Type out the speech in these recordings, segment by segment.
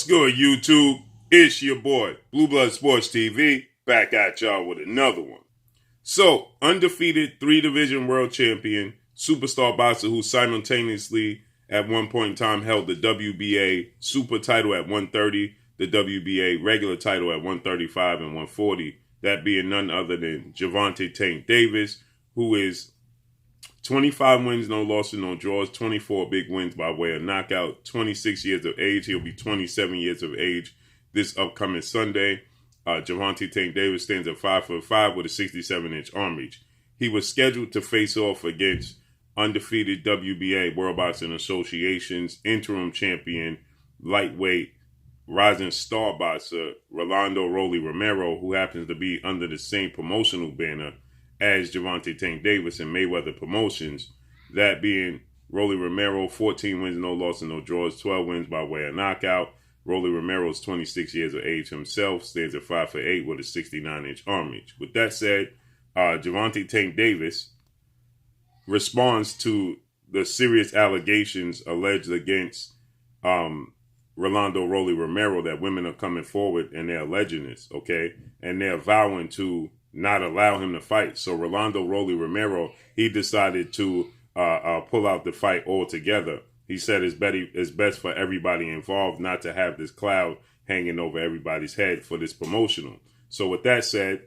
good, YouTube? It's your boy, Blue Blood Sports TV, back at y'all with another one. So, undefeated 3-division world champion, superstar boxer who simultaneously at one point in time held the WBA super title at 130, the WBA regular title at 135 and 140, that being none other than Gervonta Tank Davis, who is 25 wins, no losses, no draws, 24 big wins by way of knockout, 26 years of age. He'll be 27 years of age this upcoming Sunday. Gervonta Tank Davis stands at 5'5" with a 67-inch arm reach. He was scheduled to face off against undefeated WBA, World Boxing Association's interim champion, lightweight, rising star boxer, Rolando Romero, who happens to be under the same promotional banner as Gervonta Tank Davis and Mayweather Promotions. That being Rolly Romero, 14 wins, no losses, no draws, 12 wins by way of knockout. Rolly Romero is 26 years of age himself, stands at 5'8" with a 69-inch arm reach. With that said, Gervonta Tank Davis responds to the serious allegations alleged against Rolando Rolly Romero that women are coming forward and they're alleging this, okay? And they're vowing to not allow him to fight. So Rolando Rolly Romero, he decided to pull out the fight altogether. He said it's best for everybody involved not to have this cloud hanging over everybody's head for this promotional. So with that said,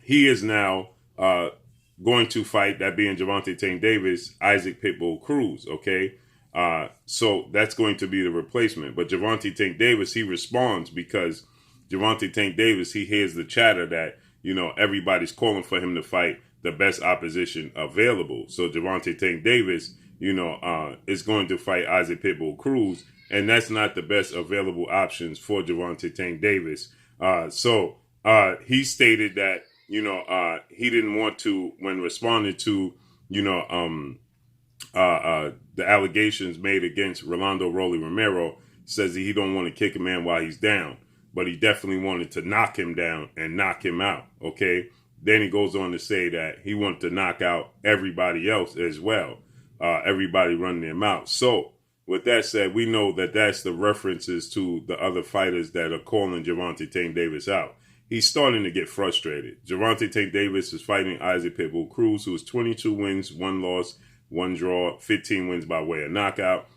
he is now going to fight, that being Gervonta Tank Davis, Isaac Pitbull CRUZ, okay? So that's going to be the replacement. But Gervonta Tank Davis, he responds because Gervonta Tank Davis, he hears the chatter that, you know, everybody's calling for him to fight the best opposition available. So Gervonta Tank Davis, you know, is going to fight Isaac Pitbull CRUZ, and that's not the best available options for Gervonta Tank Davis. So he stated that, you know, he didn't want to, when responding to, you know, the allegations made against Rolando Rolly Romero, says that he don't want to kick a man while he's down, but he definitely wanted to knock him down and knock him out, okay? Then he goes on to say that he wanted to knock out everybody else as well, everybody running their mouth. So, with that said, we know that that's the references to the other fighters that are calling Gervonta Tank Davis out. He's starting to get frustrated. Gervonta Tank Davis is fighting Isaac Pitbull CRUZ, who is 22 wins, 1 loss, 1 draw, 15 wins by way of knockout.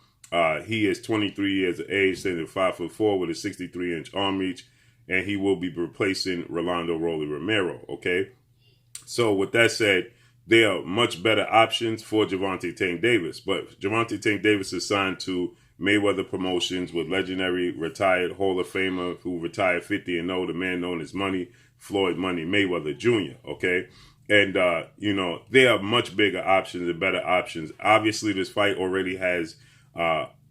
He is 23 years of age, standing at 5'4" with a 63-inch arm reach, and he will be replacing Rolando Rolly Romero, okay? So with that said, there are much better options for Gervonta Tank Davis, but Gervonta Tank Davis is signed to Mayweather Promotions with legendary retired Hall of Famer who retired 50-0, the man known as Money, Floyd Money Mayweather Jr., okay? And, you know, there are much bigger options and better options. Obviously, this fight already has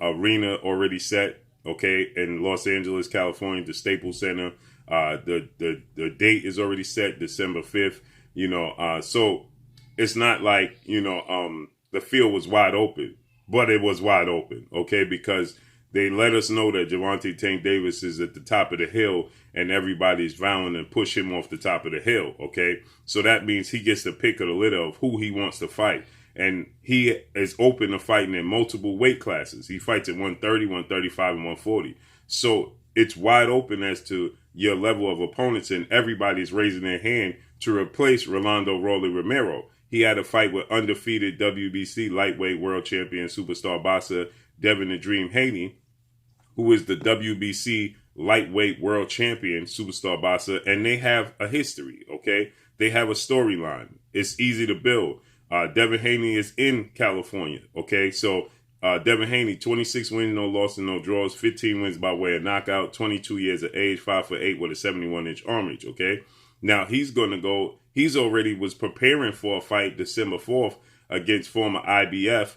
arena already set, okay, in Los Angeles, California, the Staples Center. The date is already set, December 5th, you know. So it's not like, you know, the field was wide open, but it was wide open, okay, because they let us know that Gervonta Tank Davis is at the top of the hill and everybody's vowing to push him off the top of the hill, okay? So that means he gets the pick of the litter of who he wants to fight. And he is open to fighting in multiple weight classes. He fights at 130, 135, and 140. So it's wide open as to your level of opponents, and everybody's raising their hand to replace Rolando Rolly Romero. He had a fight with undefeated WBC lightweight world champion superstar boxer Devin the Dream Haney, who is the WBC lightweight world champion superstar boxer, and they have a history, okay? They have a storyline. It's easy to build. Devin Haney is in California, okay? So Devin Haney, 26 wins, no losses, no draws, 15 wins by way of knockout, 22 years of age, 5'8" with a 71-inch arm reach, okay? Now he's going to go, he's already was preparing for a fight December 4th against former IBF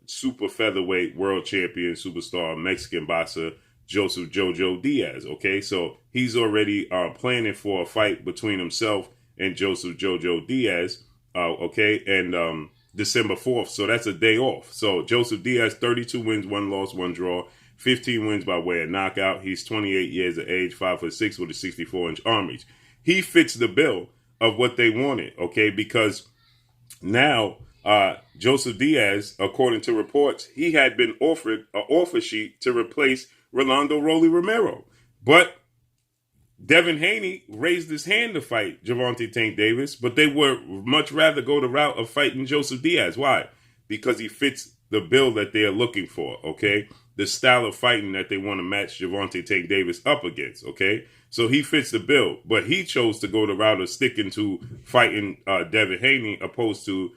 super featherweight world champion superstar Mexican boxer Joseph Jojo Diaz, okay? So he's already planning for a fight between himself and Joseph Jojo Diaz, okay, and December 4th, so that's a day off. So Joseph Diaz, 32 wins, 1 loss, 1 draw, 15 wins by way of knockout. He's 28 years of age, 5'6" with a 64-inch arm reach. He fits the bill of what they wanted, okay, because now Joseph Diaz, according to reports, he had been offered an offer sheet to replace Rolando Rolly Romero. But Devin Haney raised his hand to fight Gervonta Tank Davis, but they would much rather go the route of fighting Joseph Diaz. Why? Because he fits the bill that they're looking for, okay? The style of fighting that they want to match Gervonta Tank Davis up against, okay? So he fits the bill, but he chose to go the route of sticking to fighting Devin Haney opposed to,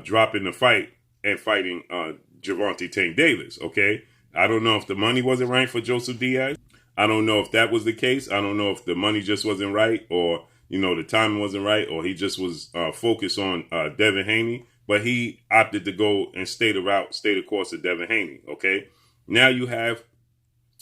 dropping the fight and fighting Gervonta Tank Davis, okay? I don't know if the money wasn't right for Joseph Diaz. I don't know if that was the case. I don't know if the money just wasn't right, or, the timing wasn't right, or he just was focused on Devin Haney. But he opted to go and stay the course of Devin Haney, okay? Now you have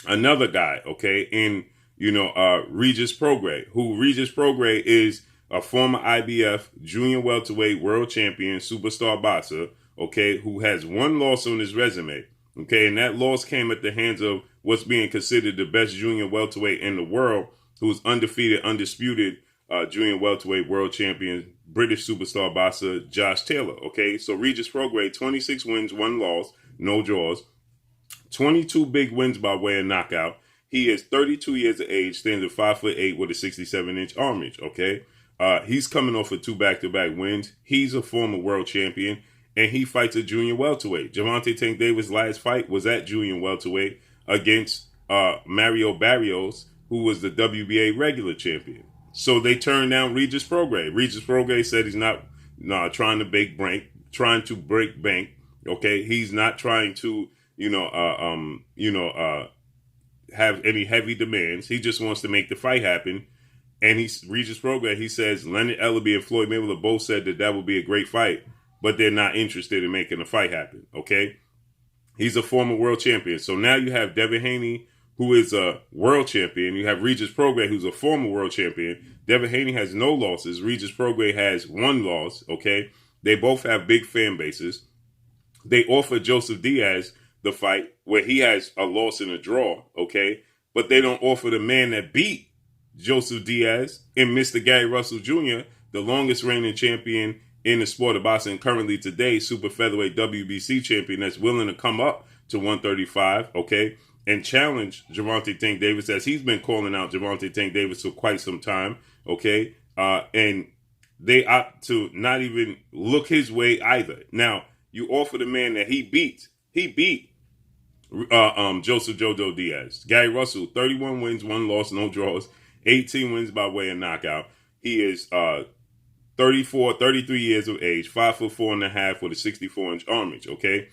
another guy, okay, in, Regis Prograis, who Regis Prograis is a former IBF junior welterweight world champion, superstar boxer, okay, who has one loss on his resume, okay? And that loss came at the hands of what's being considered the best junior welterweight in the world, who's undefeated, undisputed junior welterweight world champion, British superstar boxer Josh Taylor. Okay, so Regis Prograis, 26 wins, 1 loss, no draws, 22 big wins by way of knockout. He is 32 years of age, stands at 5'8" with a 67-inch arm reach. Okay, he's coming off of 2 back-to-back wins. He's a former world champion, and he fights a junior welterweight. Gervonta Tank Davis' last fight was at junior welterweight against Mario Barrios, who was the WBA regular champion. So they turned down Regis Prograis. Regis Prograis said he's not trying to break bank. Okay, he's not trying to have any heavy demands. He just wants to make the fight happen. And Regis Prograis, he says Leonard Ellerbe and Floyd Mayweather both said that would be a great fight, but they're not interested in making the fight happen. Okay, he's a former world champion. So now you have Devin Haney, who is a world champion. You have Regis Prograis, who's a former world champion. Devin Haney has no losses. Regis Prograis has 1 loss, okay? They both have big fan bases. They offered Joseph Diaz the fight where he has a loss and a draw, okay? But they don't offer the man that beat Joseph Diaz and Mr. Gary Russell Jr., the longest reigning champion in the sport of boxing, currently today, super featherweight WBC champion that's willing to come up to 135, okay? And challenge Gervonta Tank Davis, as he's been calling out Gervonta Tank Davis for quite some time, okay? And they opt to not even look his way either. Now, you offer the man that he beat Joseph Jojo Diaz. Gary Russell, 31 wins, 1 loss, no draws, 18 wins by way of knockout. He is 33 years of age, 5'4.5" with a 64-inch arm reach, okay?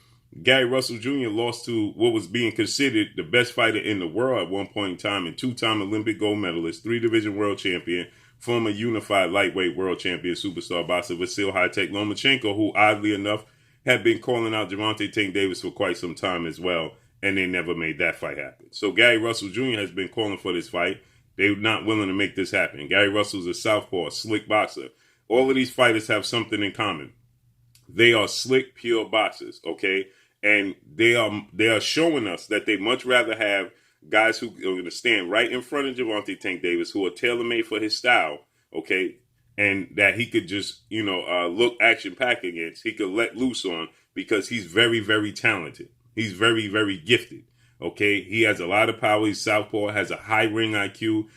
Gary Russell Jr. lost to what was being considered the best fighter in the world at one point in time, and 2-time Olympic gold medalist, 3-division world champion, former unified lightweight world champion, superstar boxer Vasil High-Tech Lomachenko, who oddly enough had been calling out Gervonta Tank Davis for quite some time as well, and they never made that fight happen. So Gary Russell Jr. has been calling for this fight. They're not willing to make this happen. Gary Russell's a southpaw, a slick boxer. All of these fighters have something in common. They are slick, pure boxers, okay? And they are showing us that they much rather have guys who are going to stand right in front of Gervonta Tank Davis, who are tailor-made for his style, okay? And that he could just, look action-packed against. He could let loose on, because he's very, very talented. He's very, very gifted, okay? He has a lot of power. He's southpaw, has a high ring IQ.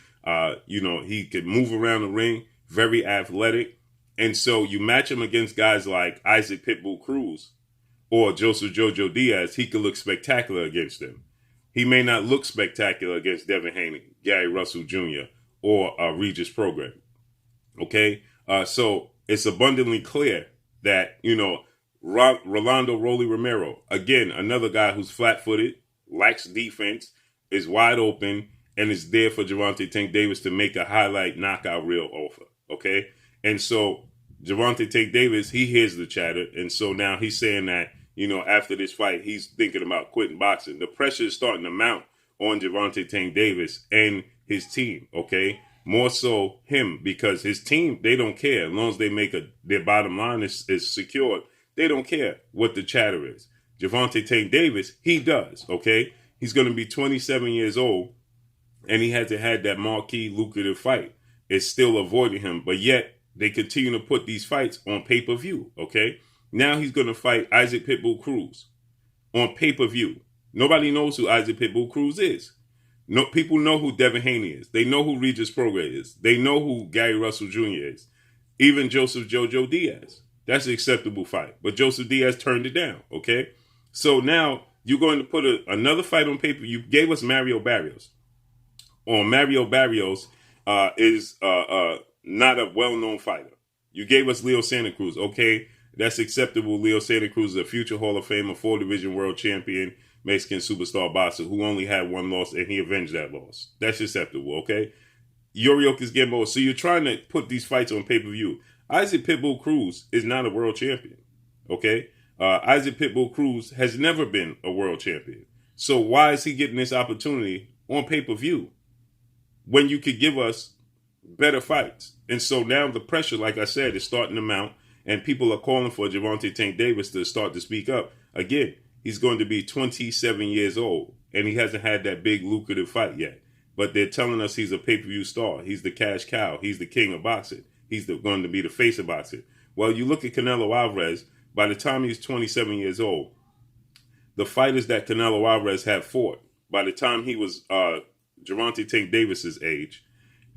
He could move around the ring, very athletic. And so you match him against guys like Isaac Pitbull Cruz or Joseph Jojo Diaz, he could look spectacular against them. He may not look spectacular against Devin Haney, Gary Russell Jr., or Regis Prograis. Okay? So it's abundantly clear that, Rolando Rolly Romero, again, another guy who's flat-footed, lacks defense, is wide open, and is there for Gervonta Tank Davis to make a highlight knockout reel offer. Okay? And so Gervonta Tank Davis, he hears the chatter, and so now he's saying that, after this fight, he's thinking about quitting boxing. The pressure is starting to mount on Gervonta Tank Davis and his team, okay? More so him, because his team, they don't care. As long as they make their bottom line is secured, they don't care what the chatter is. Gervonta Tank Davis, he does, okay? He's going to be 27 years old, and he hasn't had that marquee, lucrative fight. It's still avoiding him, but yet they continue to put these fights on pay-per-view, okay? Now he's going to fight Isaac Pitbull Cruz on pay-per-view. Nobody knows who Isaac Pitbull Cruz is. No, people know who Devin Haney is. They know who Regis Prograis is. They know who Gary Russell Jr. is. Even Joseph Jojo Diaz. That's an acceptable fight. But Joseph Diaz turned it down, okay? So now you're going to put another fight on paper. You gave us Mario Barrios. Mario Barrios is not a well-known fighter. You gave us Leo Santa Cruz. Okay, that's acceptable. Leo Santa Cruz is a future Hall of Famer, 4-division world champion, Mexican superstar boxer who only had one loss, and he avenged that loss. That's acceptable, okay? Yuriorkis Gamboa. So you're trying to put these fights on pay-per-view. Isaac Pitbull Cruz is not a world champion, okay? Isaac Pitbull Cruz has never been a world champion. So why is he getting this opportunity on pay-per-view when you could give us better fights? And so now the pressure, like I said, is starting to mount, and people are calling for Gervonta Tank Davis to start to speak up. Again, he's going to be 27 years old, and he hasn't had that big lucrative fight yet. But they're telling us he's a pay-per-view star. He's the cash cow. He's the king of boxing. He's going to be the face of boxing. Well, you look at Canelo Alvarez, by the time he's 27 years old, the fighters that Canelo Alvarez had fought, by the time he was Gervonta Tank Davis's age,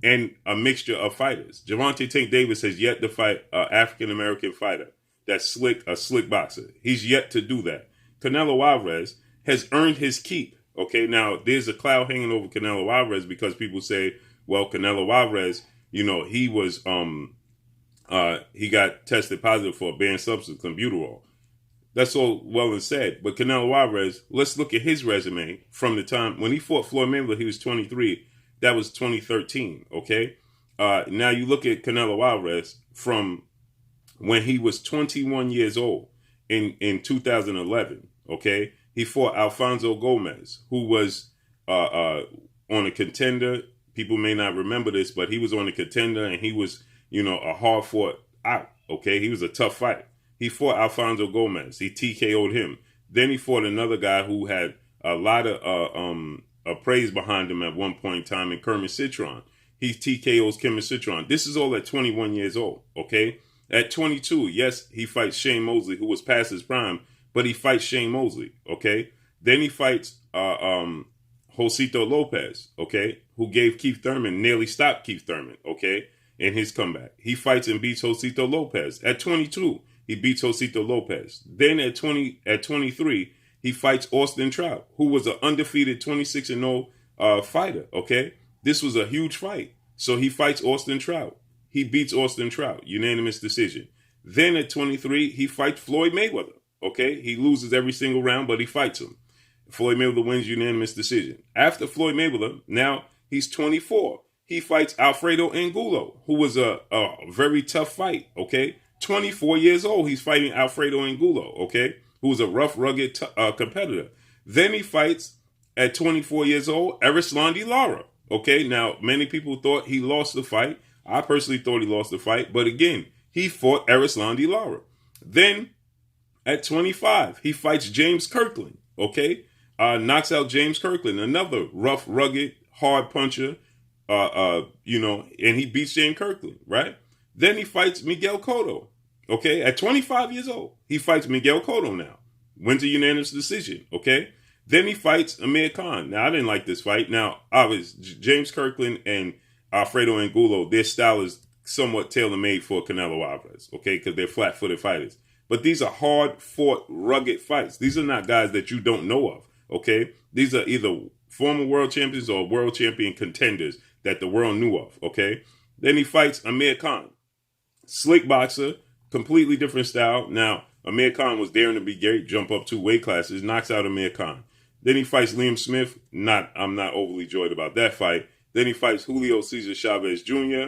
and a mixture of fighters. Gervonta Tank Davis has yet to fight an African-American fighter that's a slick boxer. He's yet to do that. Canelo Alvarez has earned his keep. Okay, now there's a cloud hanging over Canelo Alvarez because people say, well, Canelo Alvarez, he was, he got tested positive for a banned substance, clenbuterol. That's all well and said. But Canelo Alvarez, let's look at his resume from the time when he fought Floyd Mayweather, he was 23. That was 2013, okay? Now you look at Canelo Alvarez from when he was 21 years old in 2011, okay? He fought Alfonso Gomez, who was on a contender. People may not remember this, but he was on a contender, and he was, a hard-fought out, okay? He was a tough fight. He fought Alfonso Gomez. He TKO'd him. Then he fought another guy who had a lot of praise behind him at one point in time in Kermit Citron. He TKO's Kermit Citron. This is all at 21 years old, okay? At 22, yes, he fights Shane Mosley, who was past his prime, but he fights Shane Mosley, okay? Then he fights Josito Lopez, okay, who gave Keith Thurman, nearly stopped Keith Thurman, okay, in his comeback. He fights and beats Josito Lopez. At 22, he beats Josito Lopez. Then at 23, he fights Austin Trout, who was an undefeated 26-0 fighter, okay? This was a huge fight. So he fights Austin Trout. He beats Austin Trout, unanimous decision. Then at 23, he fights Floyd Mayweather, okay? He loses every single round, but he fights him. Floyd Mayweather wins unanimous decision. After Floyd Mayweather, now he's 24. He fights Alfredo Angulo, who was a very tough fight, okay? 24 years old, he's fighting Alfredo Angulo, okay? Who was a rough, rugged competitor. Then he fights, at 24 years old, Erislandy Lara, okay? Now, many people thought he lost the fight. I personally thought he lost the fight. But again, he fought Erislandy Lara. Then, at 25, he fights James Kirkland, okay? Knocks out James Kirkland, another rough, rugged, hard puncher, and he beats James Kirkland, right? Then he fights Miguel Cotto, okay? At 25 years old, he fights Miguel Cotto now. Wins a unanimous decision, okay? Then he fights Amir Khan. Now, I didn't like this fight. Now, James Kirkland and Alfredo Angulo, their style is somewhat tailor-made for Canelo Alvarez, okay? Because they're flat-footed fighters. But these are hard-fought, rugged fights. These are not guys that you don't know of, okay? These are either former world champions or world champion contenders that the world knew of, okay? Then he fights Amir Khan. Slick boxer, completely different style. Now, Amir Khan was daring to be great, jump up 2 weight classes, knocks out Amir Khan. Then he fights Liam Smith. I'm not overly joyed about that fight. Then he fights Julio Cesar Chavez Jr.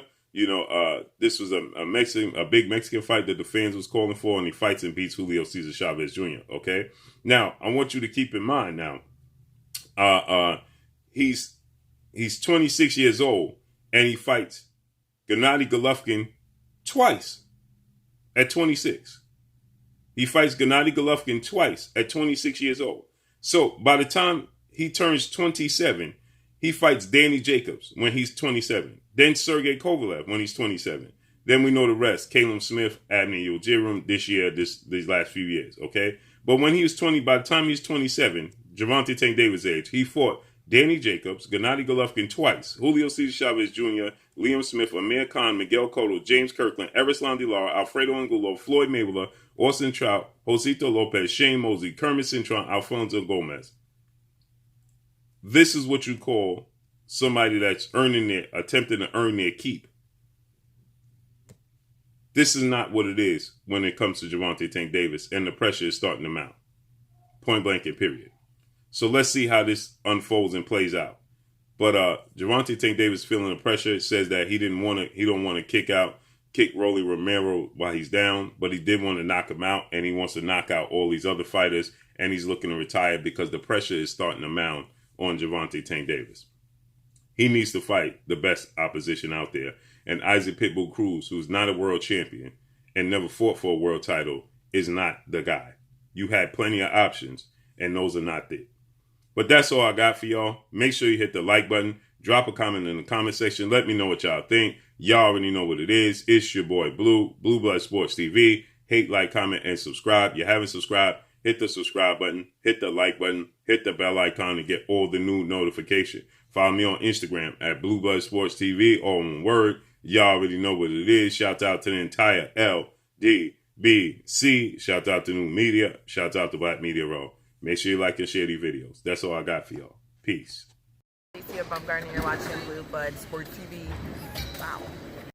This was a big Mexican fight that the fans was calling for, and he fights and beats Julio Cesar Chavez Jr., okay? Now, I want you to keep in mind now, he's 26 years old, and he fights Gennady Golovkin twice at 26. He fights Gennady Golovkin twice at 26 years old. So by the time he turns 27, he fights Danny Jacobs when he's 27. Then Sergey Kovalev when he's 27. Then we know the rest. Caleb Smith, Abner Yildirim this year, these last few years, okay? But when he was by the time he's 27, Gervonta Tank Davis' age. He fought Danny Jacobs, Gennady Golovkin twice, Julio Cesar Chavez Jr., Liam Smith, Amir Khan, Miguel Cotto, James Kirkland, Erislan Lara, Alfredo Angulo, Floyd Mayweather, Austin Trout, Josito Lopez, Shane Mosley, Kermit Cintron, Alfonso Gomez. This is what you call somebody that's attempting to earn their keep. This is not what it is when it comes to Gervonta Tank Davis, and the pressure is starting to mount. Point blank and period. So let's see how this unfolds and plays out. But Gervonta Tank Davis feeling the pressure. It says that he don't want to kick Rolly Romero while he's down, but he did want to knock him out, and he wants to knock out all these other fighters, and he's looking to retire because the pressure is starting to mount on Gervonta Tank Davis. He needs to fight the best opposition out there. And Isaac Pitbull Cruz, who's not a world champion and never fought for a world title, is not the guy. You had plenty of options, and those are not there. But that's all I got for y'all. Make sure you hit the like button. Drop a comment in the comment section. Let me know what y'all think. Y'all already know what it is. It's your boy Blue Blood Sports TV. Hate, like, comment, and subscribe. You haven't subscribed, hit the subscribe button, hit the like button, hit the bell icon to get all the new notifications. Follow me on Instagram at Blue Blood Sports TV, all in one word. Y'all already know what it is. Shout out to the entire LDBC. Shout out to New Media. Shout out to Black Media Row. Make sure you like and share these videos. That's all I got for y'all. Peace. You're watching Blue Blood Sports TV. Wow.